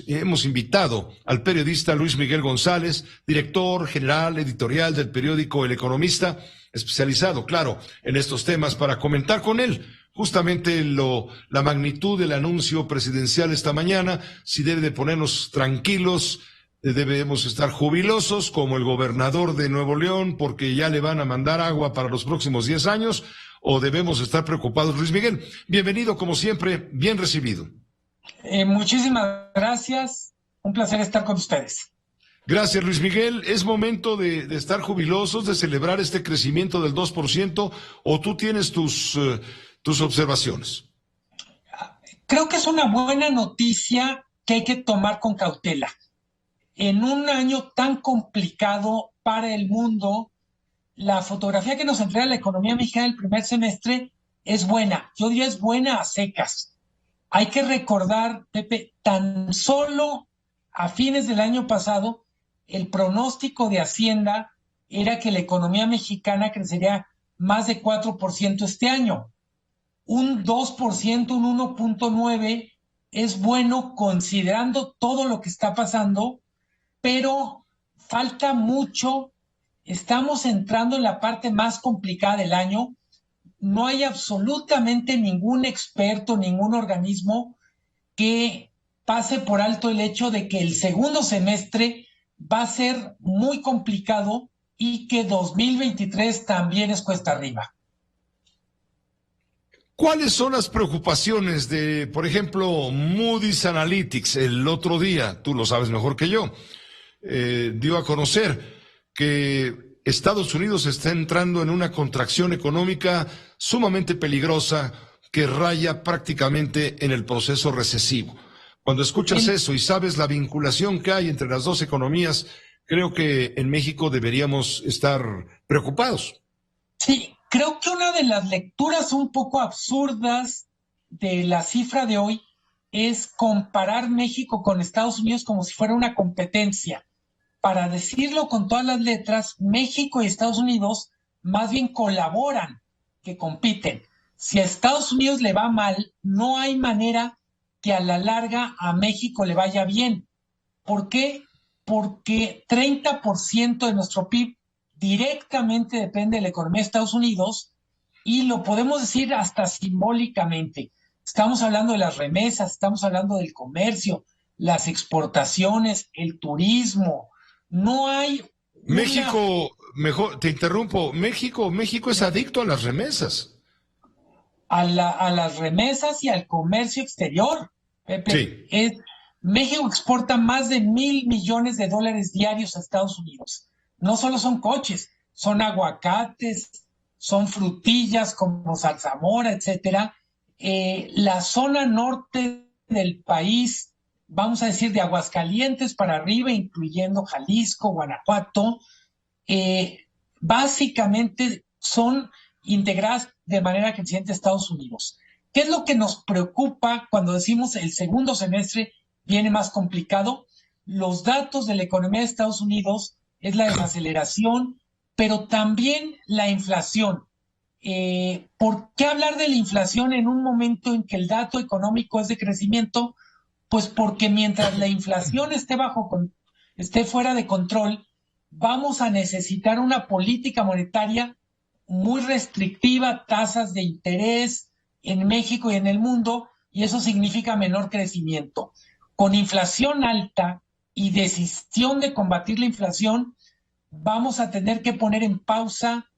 hemos invitado al periodista Luis Miguel González, director general editorial del periódico El Economista, especializado, claro, en estos temas, para comentar con él justamente la magnitud del anuncio presidencial esta mañana, si debe de ponernos tranquilos, debemos estar jubilosos como el gobernador de Nuevo León porque ya le van a mandar agua para los próximos 10 años, o debemos estar preocupados. Luis Miguel, bienvenido como siempre, bien recibido. Muchísimas gracias, un placer estar con ustedes. Gracias, Luis Miguel. ¿Es momento de estar jubilosos, de celebrar este crecimiento del 2%, o tú tienes tus observaciones? Creo que es una buena noticia que hay que tomar con cautela. En un año tan complicado para el mundo, la fotografía que nos entrega la economía mexicana el primer semestre es buena. Yo diría es buena a secas. Hay que recordar, Pepe, tan solo a fines del año pasado, el pronóstico de Hacienda era que la economía mexicana crecería más de 4% este año. Un 2%, un 1.9% es bueno considerando todo lo que está pasando, pero falta mucho. Estamos entrando en la parte más complicada del año. No hay absolutamente ningún experto, ningún organismo que pase por alto el hecho de que el segundo semestre va a ser muy complicado y que 2023 también es cuesta arriba. ¿Cuáles son las preocupaciones de, por ejemplo, Moody's Analytics? El otro día, tú lo sabes mejor que yo, dio a conocer que Estados Unidos está entrando en una contracción económica sumamente peligrosa que raya prácticamente en el proceso recesivo. Cuando escuchas eso y sabes la vinculación que hay entre las dos economías, creo que en México deberíamos estar preocupados. Sí, creo que una de las lecturas un poco absurdas de la cifra de hoy es comparar México con Estados Unidos como si fuera una competencia. Para decirlo con todas las letras, México y Estados Unidos más bien colaboran que compiten. Si a Estados Unidos le va mal, no hay manera que a la larga a México le vaya bien. ¿Por qué? Porque 30% de nuestro PIB directamente depende de la economía de Estados Unidos, y lo podemos decir hasta simbólicamente. Estamos hablando de las remesas, estamos hablando del comercio, las exportaciones, el turismo. No hay México, mejor, te interrumpo, México es adicto a las remesas. A las remesas y al comercio exterior, Pepe. Sí. México exporta más de $1,000 millones diarios a Estados Unidos. No solo son coches, son aguacates, son frutillas como zarzamora, etcétera. La zona norte del país, vamos a decir de Aguascalientes para arriba, incluyendo Jalisco, Guanajuato, básicamente son integradas de manera creciente a Estados Unidos. ¿Qué es lo que nos preocupa cuando decimos el segundo semestre viene más complicado? Los datos de la economía de Estados Unidos es la desaceleración, pero también la inflación. ¿Por qué hablar de la inflación en un momento en que el dato económico es de crecimiento? Pues porque mientras la inflación esté fuera de control, vamos a necesitar una política monetaria muy restrictiva, tasas de interés en México y en el mundo, y eso significa menor crecimiento. Con inflación alta y decisión de combatir la inflación, vamos a tener que poner en pausa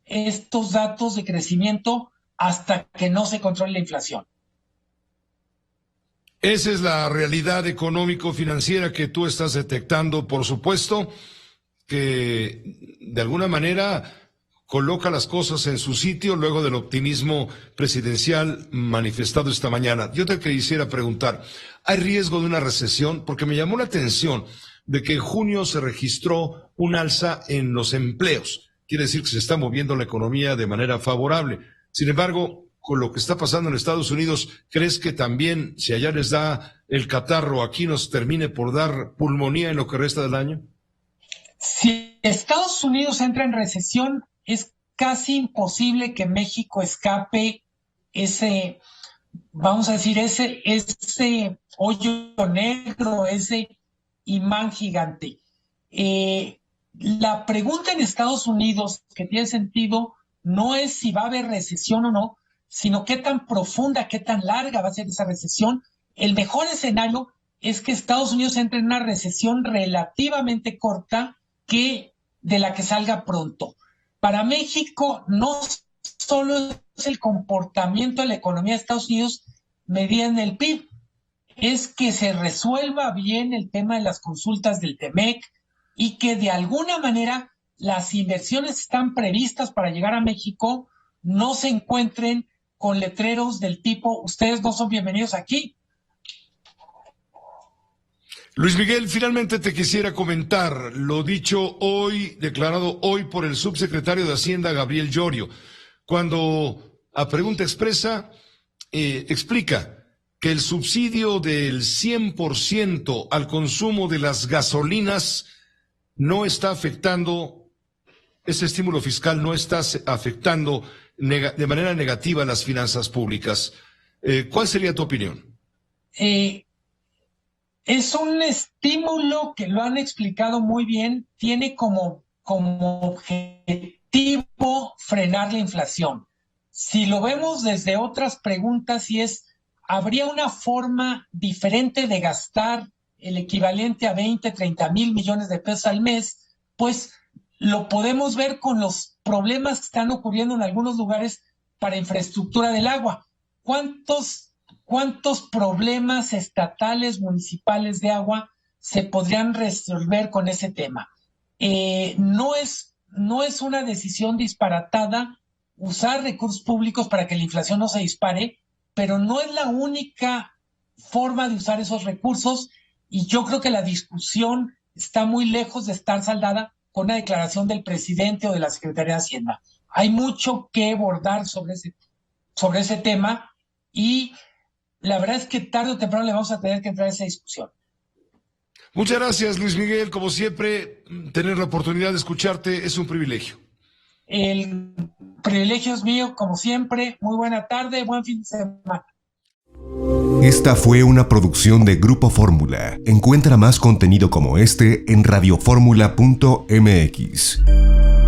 estos datos de crecimiento hasta que no se controle la inflación. Esa es la realidad económico-financiera que tú estás detectando, por supuesto, que de alguna manera coloca las cosas en su sitio luego del optimismo presidencial manifestado esta mañana. Yo te quisiera preguntar, ¿hay riesgo de una recesión? Porque me llamó la atención de que en junio se registró un alza en los empleos. Quiere decir que se está moviendo la economía de manera favorable. Sin embargo, con lo que está pasando en Estados Unidos, ¿crees que también, si allá les da el catarro, aquí nos termine por dar pulmonía en lo que resta del año? Si Estados Unidos entra en recesión, es casi imposible que México escape ese vamos a decir, ese hoyo negro, ese imán gigante. La pregunta en Estados Unidos que tiene sentido no es si va a haber recesión o no, sino qué tan profunda, qué tan larga va a ser esa recesión. El mejor escenario es que Estados Unidos entre en una recesión relativamente corta de la que salga pronto. Para México no solo es el comportamiento de la economía de Estados Unidos medida en el PIB, es que se resuelva bien el tema de las consultas del TEMEC y que de alguna manera las inversiones están previstas para llegar a México no se encuentren con letreros del tipo ustedes no son bienvenidos aquí. Luis Miguel, finalmente te quisiera comentar lo dicho hoy, declarado hoy por el subsecretario de Hacienda, Gabriel Llorio, cuando a pregunta expresa explica que el subsidio del 100% al consumo de las gasolinas no está afectando, ese estímulo fiscal no está afectando de manera negativa las finanzas públicas. ¿Cuál sería tu opinión? Es un estímulo que lo han explicado muy bien, tiene como objetivo frenar la inflación. Si lo vemos desde otras preguntas, ¿habría una forma diferente de gastar el equivalente a 20, 30 mil millones de pesos al mes? Pues lo podemos ver con los problemas que están ocurriendo en algunos lugares para infraestructura del agua. ¿Cuántos problemas estatales, municipales de agua se podrían resolver con ese tema? No es una decisión disparatada usar recursos públicos para que la inflación no se dispare, pero no es la única forma de usar esos recursos y yo creo que la discusión está muy lejos de estar saldada con una declaración del presidente o de la Secretaría de Hacienda. Hay mucho que abordar sobre ese tema y la verdad es que tarde o temprano le vamos a tener que entrar a esa discusión. Muchas gracias, Luis Miguel. Como siempre, tener la oportunidad de escucharte es un privilegio. El privilegio es mío, como siempre. Muy buena tarde, buen fin de semana. Esta fue una producción de Grupo Fórmula. Encuentra más contenido como este en radioformula.mx.